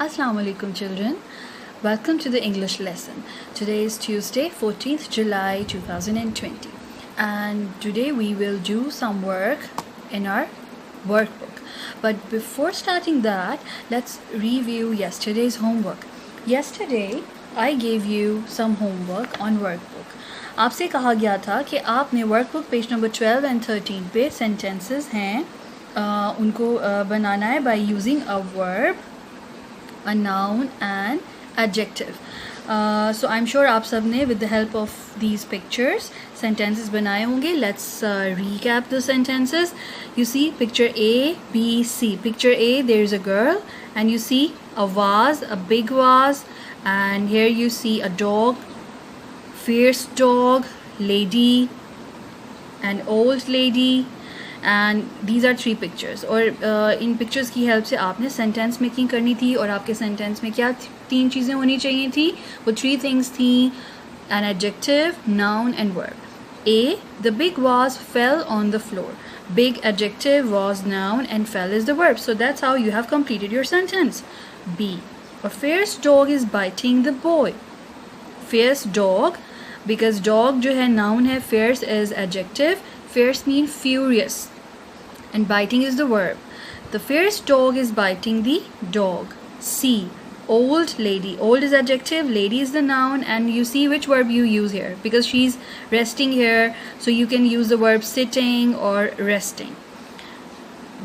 Assalamu alaikum children. Welcome to the English lesson. Today is Tuesday, 14th July 2020, and today we will do some work in our workbook. But before starting that, let's review yesterday's homework. Yesterday I gave you some homework on workbook. आपसे कहा गया था कि आपने workbook page number 12 and 13 पे sentences हैं, उनको बनाना है by using a verb, a noun and adjective. So I'm sure आप सब ने with the help of these pictures sentences बनाए होंगे. Let's recap the sentences. You see picture A, B, C. Picture A, there is a girl and you see a vase, a big vase, and here you see a dog, fierce dog, lady, an old lady, and these are three pictures. और इन pictures की help से आपने sentence making करनी थी और आपके sentence में क्या तीन चीज़ें होनी चाहिए थी, वो three things थी: an adjective, noun and verb. A, the big vase fell on the floor. Big adjective, was noun and fell is the verb. So that's how you have completed your sentence. B, a fierce dog is biting the boy. Fierce dog, because dog जो है noun है, fierce is adjective. Fierce mean furious and biting is the verb. The fierce dog is biting the dog. C, old lady. Old is adjective, lady is the noun, and you see which verb you use here because she's resting here, so you can use the verb sitting or resting.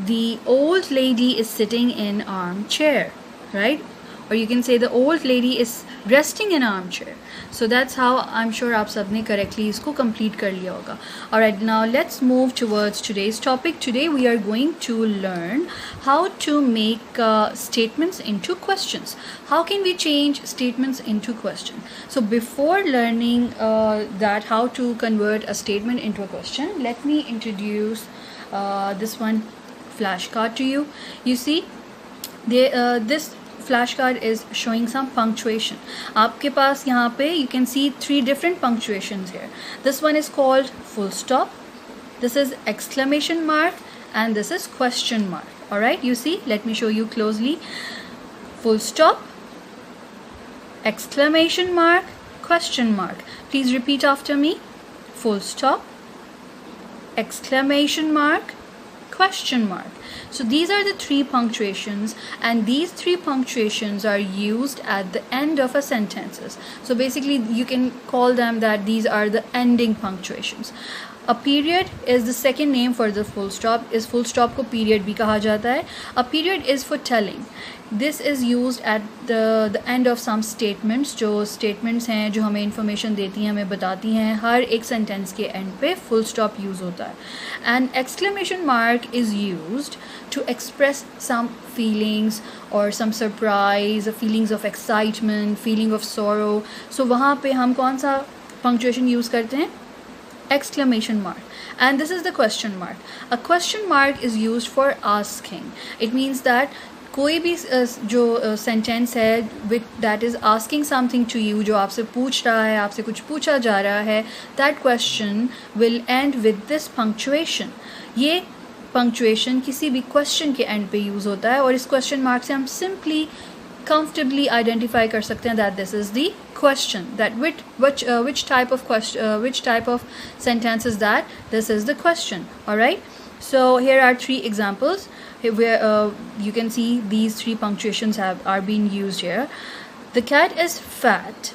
The old lady is sitting in armchair, right? Or you can say the old lady is resting in armchair. So that's how I'm sure आप सबने correctly इसको complete कर लिया होगा. Alright, now let's move towards today's topic. Today we are going to learn how to make statements into questions. How can we change statements into questions? So before learning that how to convert a statement into a question, let me introduce this one flashcard to you. You see, this flashcard is showing some punctuation. आपके पास यहाँ पे you can see three different punctuations here. This one is called full stop, this is exclamation mark, and this is question mark. Alright, you see, let me show you closely. Full stop, exclamation mark, question mark. Please repeat after me. Full stop, exclamation mark, question mark. So these are the three punctuations, and these three punctuations are used at the end of a sentences. So basically you can call them that these are the ending punctuations. A period is the second name for the full stop. इस full stop को period भी कहा जाता है. A period is for telling. This is used at the end of some statements. जो statements हैं जो हमें information देती हैं, हमें बताती हैं, हर एक sentence के end पे full stop use होता है. And exclamation mark is used to express some feelings or some surprise, feelings of excitement, feeling of sorrow. So वहाँ पे हम कौन सा punctuation use करते हैं? Exclamation mark. And this is the question mark. A question mark is used for asking. It means that कोई भी जो sentence है that is asking something to you, जो आपसे पूछ रहा है, आपसे कुछ पूछा जा रहा है, that question will end with this punctuation. ये punctuation किसी भी question के end पे use होता है और इस question mark से हम simply comfortably identify कर सकते हैं that this is the question, that which type of question, which type of sentence is that, this is the question. All right, so here are three examples where you can see these three punctuations are being used here. The cat is fat.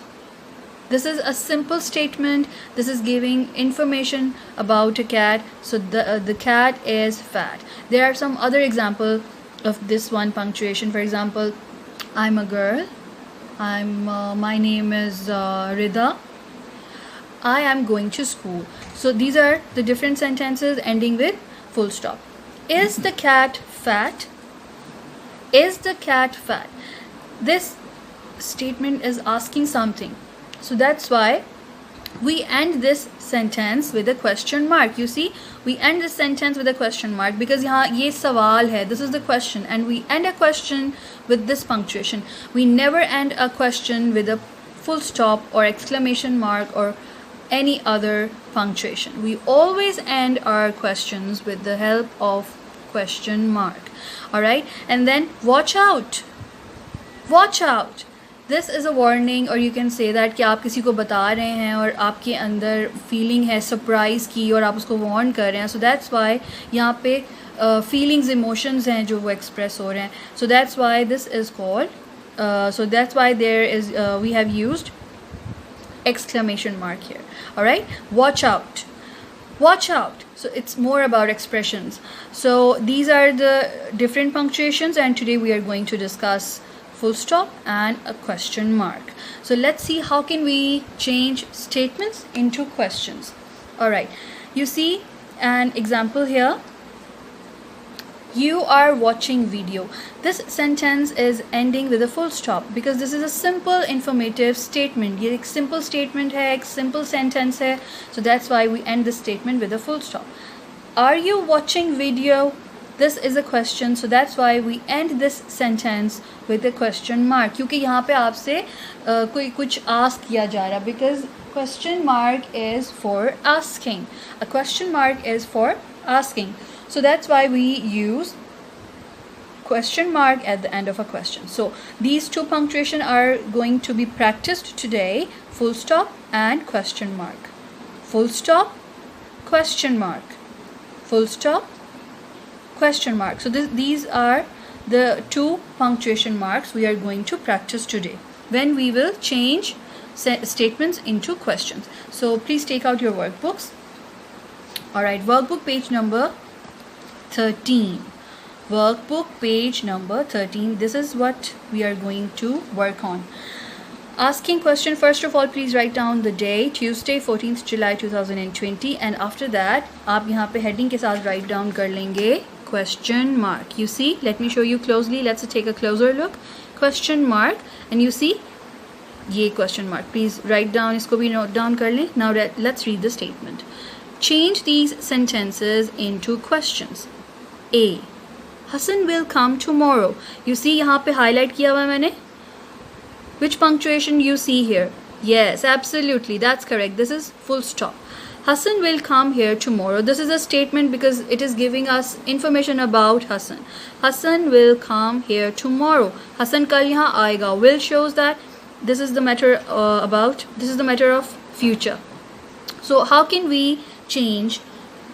This is a simple statement. This is giving information about a cat. So the cat is fat. There are some other example of this one punctuation. For example, I'm a girl. My name is Rida. I am going to school. So these are the different sentences ending with full stop. Is the cat fat? Is the cat fat? This statement is asking something. So that's why we end this sentence with a question mark. You see, we end this sentence with a question mark because यहाँ ये सवाल है, this is the question, and we end a question with this punctuation. We never end a question with a full stop or exclamation mark or any other punctuation. We always end our questions with the help of question mark. Alright, and then watch out. Watch out, this is a warning, और you can say that कि आप किसी को बता रहे हैं और आपके अंदर फीलिंग है सरप्राइज़ की और आप उसको वार्न कर रहे हैं. सो दैट्स वाई यहाँ पे फीलिंग्स इमोशंस हैं जो वो एक्सप्रेस हो रहे हैं. So that's why this is called, so that's why there is we have used exclamation mark here. All right, watch out, watch out. So it's more about expressions. So these are the different punctuations, and today we are going to discuss full stop and a question mark. So let's see how can we change statements into questions. All right, you see an example here. You are watching video. This sentence is ending with a full stop because this is a simple informative statement. ये एक simple statement है, एक simple sentence है. So that's why we end this statement with a full stop. Are you watching video? This is a question. So that's why we end this sentence with a question mark. क्योंकि यहाँ पे आपसे कोई कुछ ask किया जा रहा, because question mark is for asking. A question mark is for asking. So that's why we use question mark at the end of a question. So these two punctuation are going to be practiced today: full stop and question mark. Full stop, question mark. Full stop, question mark. So these are the two punctuation marks we are going to practice today when we will change statements into questions. So please take out your workbooks. Alright, workbook page number 13. Workbook page number 13. This is what we are going to work on. Asking question, first of all please write down the day, Tuesday 14th July 2020, and after that आप यहाँ पे heading के साथ write down कर लेंगे question mark. You see, let me show you closely. Let's take a closer look. Question mark, and you see ये question mark. Please write down, इसको भी note down कर लें. Now let's read the statement. Change these sentences into questions. A. Hassan will come tomorrow. You see यहाँ पे highlight किया हुआ है मैंने. Which punctuation you see here? Yes, absolutely, that's correct. This is full stop. Hassan will come here tomorrow. This is a statement because it is giving us information about Hassan. Hassan will come here tomorrow. Hassan कल यहाँ आएगा. Will shows that this is the matter this is the matter of future. So how can we change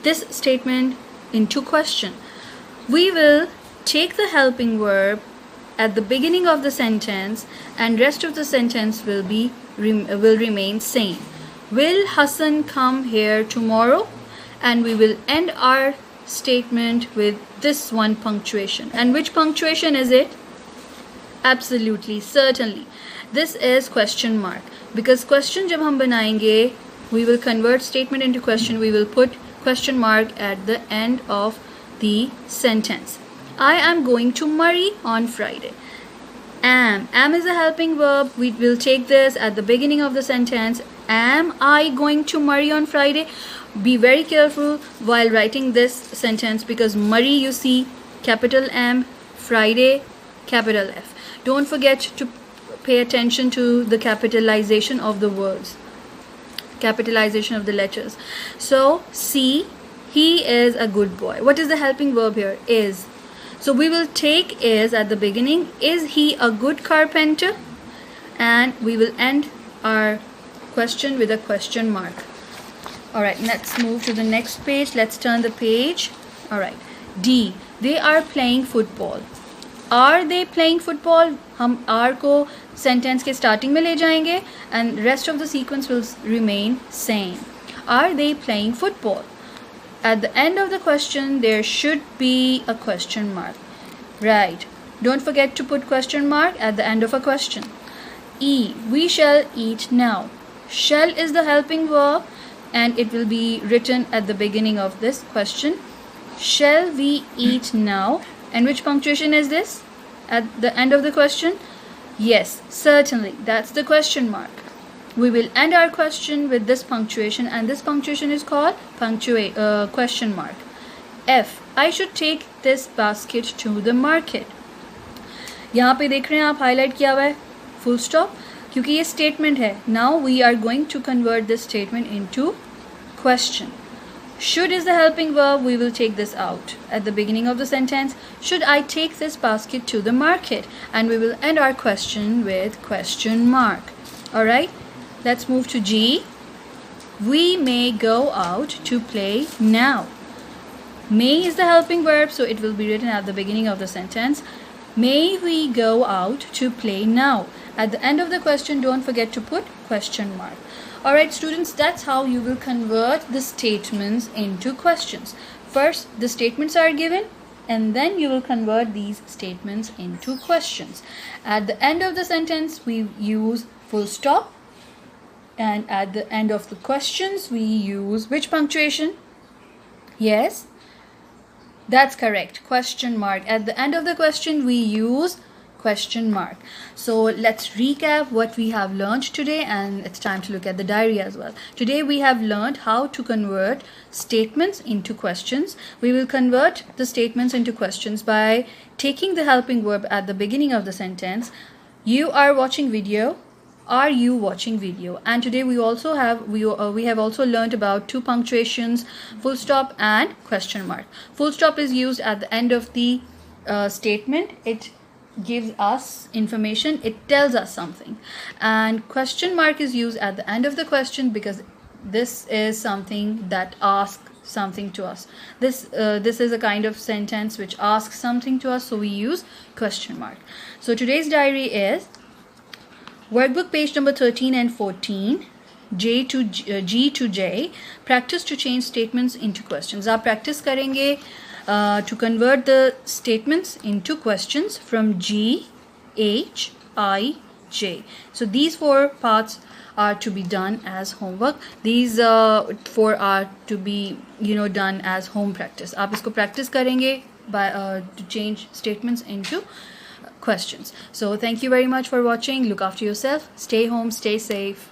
this statement into question? We will take the helping verb at the beginning of the sentence, and rest of the sentence will remain same. Will Hassan come here tomorrow? And we will end our statement with this one punctuation. And which punctuation is it? Absolutely, certainly. This is question mark, because question जब हम बनाएंगे, we will convert statement into question. We will put question mark at the end of the sentence. I am going to Murray on Friday. Am is a helping verb. We will take this at the beginning of the sentence. Am I going to Murray on Friday? Be very careful while writing this sentence, because Murray, you see, capital M, Friday, capital F. Don't forget to pay attention to the capitalization of the words, capitalization of the letters. So C, he is a good boy. What is the helping verb here? Is. So we will take is at the beginning. Is he a good carpenter? And we will end our question with a question mark. Alright, let's move to the next page. Let's turn the page. Alright, D. They are playing football. Are they playing football? हम are को sentence के starting में ले जाएंगे, and rest of the sequence will remain same. Are they playing football? At the end of the question, there should be a question mark. Right. Don't forget to put question mark at the end of a question. E. We shall eat now. Shall is the helping verb, and it will be written at the beginning of this question. Shall we eat now? And which punctuation is this? At the end of the question? Yes, certainly. That's the question mark. We will end our question with this punctuation, and this punctuation is called question mark. F. I should take this basket to the market. यहाँ पे देख रहे हैं आप highlight किया हुआ है full stop, क्योंकि ये statement है. Now we are going to convert this statement into question. Should is the helping verb. We will take this out at the beginning of the sentence. Should I take this basket to the market? And we will end our question with question mark. Alright, let's move to G. We may go out to play now. May is the helping verb, so it will be written at the beginning of the sentence. May we go out to play now? At the end of the question, don't forget to put question mark. Alright students, that's how you will convert the statements into questions. First, the statements are given, and then you will convert these statements into questions. At the end of the sentence, we use full stop, and at the end of the questions, we use which punctuation? Yes, that's correct, question mark. At the end of the question, we use question mark. So let's recap what we have learned today, and it's time to look at the diary as well. Today we have learned how to convert statements into questions. We will convert the statements into questions by taking the helping verb at the beginning of the sentence. You are watching video. Are you watching video? And today we also have we have also learned about two punctuations, full stop and question mark. Full stop is used at the end of the statement. It gives us information, it tells us something, and question mark is used at the end of the question because this is something that asks something to us. This is a kind of sentence which asks something to us, so we use question mark. So today's diary is workbook page number 13 and 14, G to J. Practice to change statements into questions. आप practice करेंगे to convert the statements into questions from G, H, I, J. So these four parts are to be done as homework. These four are to be done as home practice. आप इसको practice करेंगे by to change statements into questions. So thank you very much for watching. Look after yourself. Stay home. Stay safe.